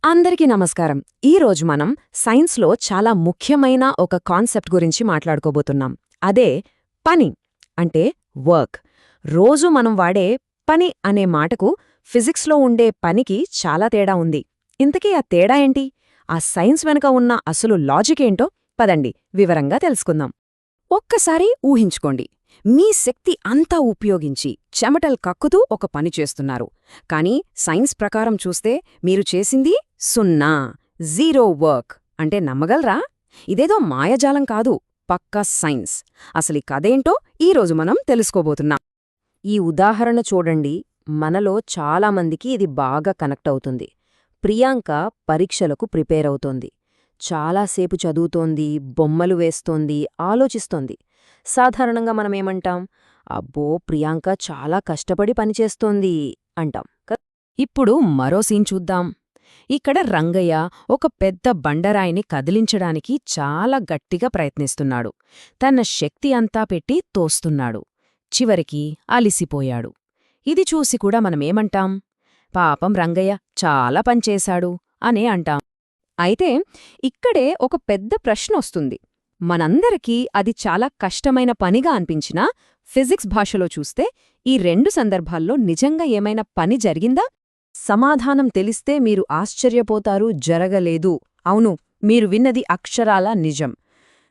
అందరికీ నమస్కారం. ఈరోజు మనం సైన్స్లో చాలా ముఖ్యమైన ఒక కాన్సెప్ట్ గురించి మాట్లాడుకోబోతున్నాం. అదే పని అంటే వర్క్. రోజు మనం వాడే పని అనే మాటకు ఫిజిక్స్లో ఉండే పనికి చాలా తేడా ఉంది. ఇంతకీ ఆ తేడా ఏంటి? ఆ సైన్స్ వెనుక ఉన్న అసలు లాజిక్ ఏంటో పదండి వివరంగా తెలుసుకుందాం. ఒక్కసారి ఊహించుకోండి, మీ శక్తి అంతా ఉపయోగించి చెమటలు కక్కుతూ ఒక పని చేస్తున్నారు. కానీ సైన్స్ ప్రకారం చూస్తే మీరు చేసింది సున్నా, జీరో వర్క్. అంటే నమ్మగలరా? ఇదేదో మాయజాలం కాదు, పక్కా సైన్స్. అసలు ఈ కథేంటో ఈరోజు మనం తెలుసుకోబోతున్నాం. ఈ ఉదాహరణ చూడండి, మనలో చాలామందికి ఇది బాగా కనెక్ట్ అవుతుంది. ప్రియాంక పరీక్షలకు ప్రిపేర్ అవుతోంది. చాలాసేపు చదువుతోంది, బొమ్మలు వేస్తోంది, ఆలోచిస్తోంది. సాధారణంగా మనమేమంటాం? అబ్బో, ప్రియాంక చాలా కష్టపడి పనిచేస్తోంది అంటాం. ఇప్పుడు మరో సీన్ చూద్దాం. ఇక్కడ రంగయ్య ఒక పెద్ద బండరాయిని కదిలించడానికి చాలా గట్టిగా ప్రయత్నిస్తున్నాడు. తన శక్తి అంతా పెట్టి తోస్తున్నాడు. చివరికి అలిసిపోయాడు. ఇది చూసి కూడా మనమేమంటాం? పాపం రంగయ్య చాలా పనిచేశాడు అనే అంటాం. అయితే ఇక్కడే ఒక పెద్ద ప్రశ్నొస్తుంది. మనందరికీ అది చాలా కష్టమైన పనిగా అనిపించినా ఫిజిక్స్ భాషలో చూస్తే ఈ రెండు సందర్భాల్లో నిజంగా ఏమైనా పని జరిగిందా? సమాధానం తెలిస్తే మీరు ఆశ్చర్యపోతారు. జరగలేదు. అవును, మీరు విన్నది అక్షరాలా నిజం.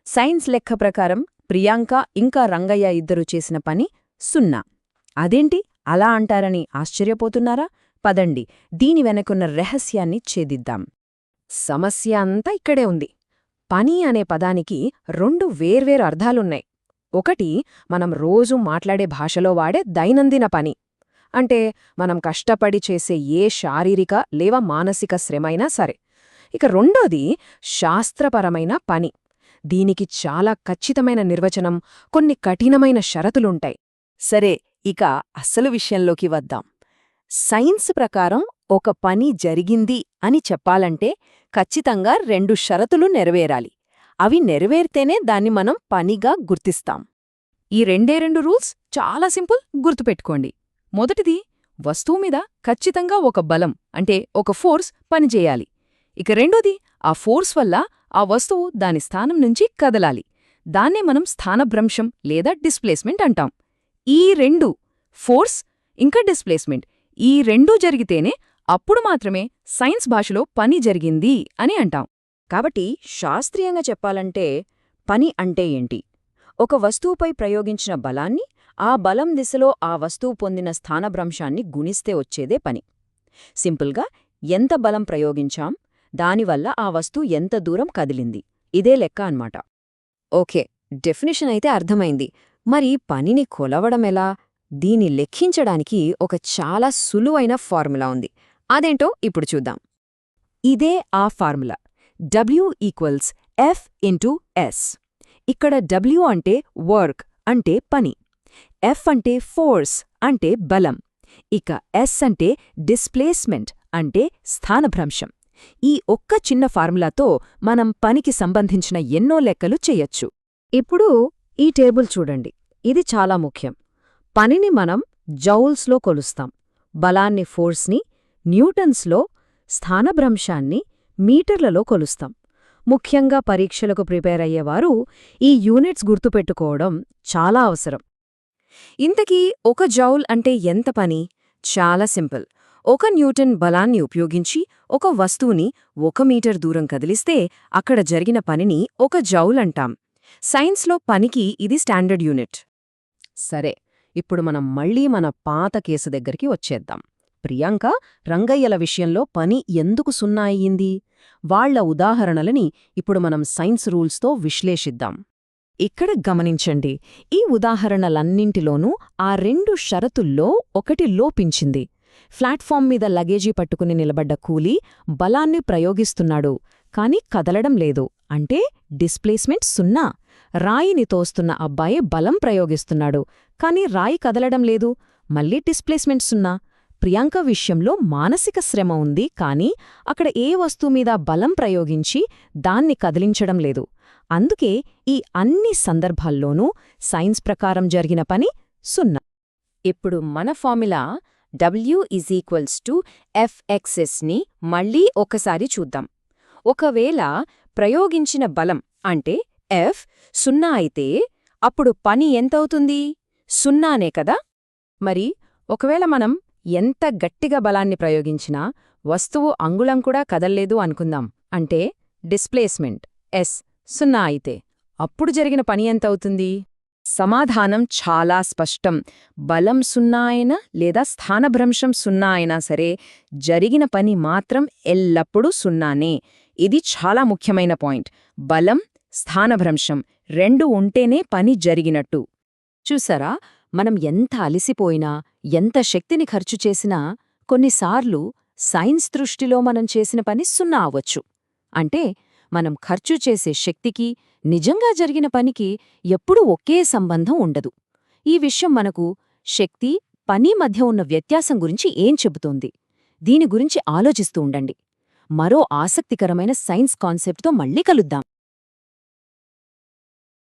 సైన్స్ లెక్క ప్రకారం ప్రియాంక ఇంకా రంగయ్య ఇద్దరూ చేసిన పని సున్నా. అదేంటి అలా అంటారని ఆశ్చర్యపోతున్నారా? పదండి, దీని వెనకున్న రహస్యాన్ని ఛేదిద్దాం. సమస్య అంతా ఇక్కడే ఉంది. పని అనే పదానికి రెండు వేర్వేరు అర్థాలున్నాయి. ఒకటి, మనం రోజూ మాట్లాడే భాషలో వాడే దైనందిన పని. అంటే మనం కష్టపడి చేసే ఏ శారీరక లేవా మానసిక శ్రమైనా సరే. ఇక రెండోది, శాస్త్రపరమైన పని. దీనికి చాలా ఖచ్చితమైన నిర్వచనం, కొన్ని కఠినమైన షరతులుంటాయి. సరే, ఇక అసలు విషయంలోకి వద్దాం. సైన్స్ ప్రకారం ఒక పని జరిగింది అని చెప్పాలంటే ఖచ్చితంగా రెండు షరతులు నెరవేరాలి. అవి నెరవేరితేనే దాన్ని మనం పనిగా గుర్తిస్తాం. ఈ రెండు రూల్స్ చాలా సింపుల్, గుర్తుపెట్టుకోండి. మొదటిది, వస్తువు మీద ఖచ్చితంగా ఒక బలం అంటే ఒక ఫోర్స్ పనిచేయాలి. ఇక రెండోది, ఆ ఫోర్స్ వల్ల ఆ వస్తువు దాని స్థానం నుంచి కదలాలి. దాన్నే మనం స్థానభ్రంశం లేదా డిస్ప్లేస్మెంట్ అంటాం. ఈ రెండు, ఫోర్స్ ఇంకా డిస్ప్లేస్మెంట్, ఈ రెండూ జరిగితేనే అప్పుడు మాత్రమే సైన్స్ భాషలో పని జరిగింది అని అంటాం. కాబట్టి శాస్త్రీయంగా చెప్పాలంటే పని అంటే ఏంటి? ఒక వస్తువుపై ప్రయోగించిన బలాన్ని, ఆ బలం దిశలో ఆ వస్తువు పొందిన స్థానభ్రంశాన్ని గుణిస్తే వచ్చేదే పని. సింపుల్గా, ఎంత బలం ప్రయోగించాం, దానివల్ల ఆ వస్తువు ఎంత దూరం కదిలింది, ఇదే లెక్క అన్నమాట. ఓకే, డెఫినిషన్ అయితే అర్థమైంది. మరి పనిని కొలవడమెలా? దీన్ని లెక్కించడానికి ఒక చాలా సులువైన ఫార్ములా ఉంది. అదేంటో ఇప్పుడు చూద్దాం. ఇదే ఆ ఫార్ములా, W=F/S. ఇక్కడ W అంటే వర్క్ అంటే పని, F అంటే ఫోర్స్ అంటే బలం, ఇక S అంటే డిస్ప్లేస్మెంట్ అంటే స్థానభ్రంశం. ఈ ఒక్క చిన్న ఫార్ములాతో మనం పనికి సంబంధించిన ఎన్నో లెక్కలు చెయ్యొచ్చు. ఇప్పుడు ఈ టేబుల్ చూడండి, ఇది చాలా ముఖ్యం. పనిని మనం జౌల్స్లో కొలుస్తాం, బలాన్ని ఫోర్స్ని న్యూటన్స్లో, స్థానభ్రంశాన్ని మీటర్లలో కొలుస్తాం. ముఖ్యంగా పరీక్షలకు ప్రిపేర్ అయ్యేవారు ఈ యూనిట్స్ గుర్తుపెట్టుకోవడం చాలా అవసరం. ఇంతకీ ఒక జౌల్ అంటే ఎంత పని? చాలా సింపుల్. 1 న్యూటన్ బలాన్ని ఉపయోగించి ఒక వస్తువుని 1 మీటర్ దూరం కదిలిస్తే అక్కడ జరిగిన పనిని 1 జౌల్ అంటాం. సైన్స్లో పనికి ఇది స్టాండర్డ్ యూనిట్. సరే, ఇప్పుడు మనం మళ్లీ మన పాత కేసు దగ్గరికి వచ్చేద్దాం. ప్రియాంక, రంగయ్యల విషయంలో పని ఎందుకు సున్నా అయ్యింది? వాళ్ల ఉదాహరణలని ఇప్పుడు మనం సైన్స్ రూల్స్తో విశ్లేషిద్దాం. ఇక్కడ గమనించండి, ఈ ఉదాహరణలన్నింటిలోనూ ఆ రెండు షరతుల్లో ఒకటి లోపించింది. ప్లాట్ఫామ్ మీద లగేజీ పట్టుకుని నిలబడ్డ కూలీ బలాన్ని ప్రయోగిస్తున్నాడు, కాని కదలడం లేదు. అంటే డిస్ప్లేస్మెంట్ సున్నా. రాయిని తోస్తున్న అబ్బాయి బలం ప్రయోగిస్తున్నాడు, కాని రాయి కదలడం లేదు. మళ్ళీ డిస్ప్లేస్మెంట్ సున్నా. ప్రియాంక విషయంలో మానసిక శ్రమ ఉంది, కానీ అక్కడ ఏ వస్తువుమీద బలం ప్రయోగించి దాన్ని కదిలించడం లేదు. అందుకే ఈ అన్ని సందర్భాల్లోనూ సైన్స్ ప్రకారం జరిగిన పని సున్నా. ఇప్పుడు మన ఫార్ములా W=Fxsని మళ్ళీ ఒకసారి చూద్దాం. ఒకవేళ ప్రయోగించిన బలం అంటే F 0 అయితే అప్పుడు పని ఎంతవుతుంది? 0నే కదా? మరి ఒకవేళ మనం ఎంత గట్టిగా బలాన్ని ప్రయోగించినా వస్తువు అంగుళం కూడా కదల్లేదు అనుకుందాం. అంటే డిస్ప్లేస్మెంట్ S 0 అయితే అప్పుడు జరిగిన పని ఎంతవుతుంది? సమాధానం చాలా స్పష్టం. బలం 0 అయినా లేదా స్థానభ్రంశం 0 అయినా సరే జరిగిన పని మాత్రం ఎల్లప్పుడూ 0నే. ఇది చాలా ముఖ్యమైన పాయింట్. బలం, స్థానభ్రంశం రెండు ఉంటేనే పని జరిగినట్టు. చూసారా, మనం ఎంత అలిసిపోయినా, ఎంత శక్తిని ఖర్చు చేసినా కొన్నిసార్లు సైన్స్ దృష్టిలో మనం చేసిన పని 0 అవ్వచ్చు. అంటే మనం ఖర్చు చేసే శక్తికి, నిజంగా జరిగిన పనికి ఎప్పుడూ ఒకే సంబంధం ఉండదు. ఈ విషయం మనకు శక్తి, పని మధ్య ఉన్న వ్యత్యాసం గురించి ఏం చెబుతోంది? దీని గురించి ఆలోచిస్తూ ఉండండి. మరో ఆసక్తికరమైన సైన్స్ కాన్సెప్ట్తో మళ్ళీ కలుద్దాం.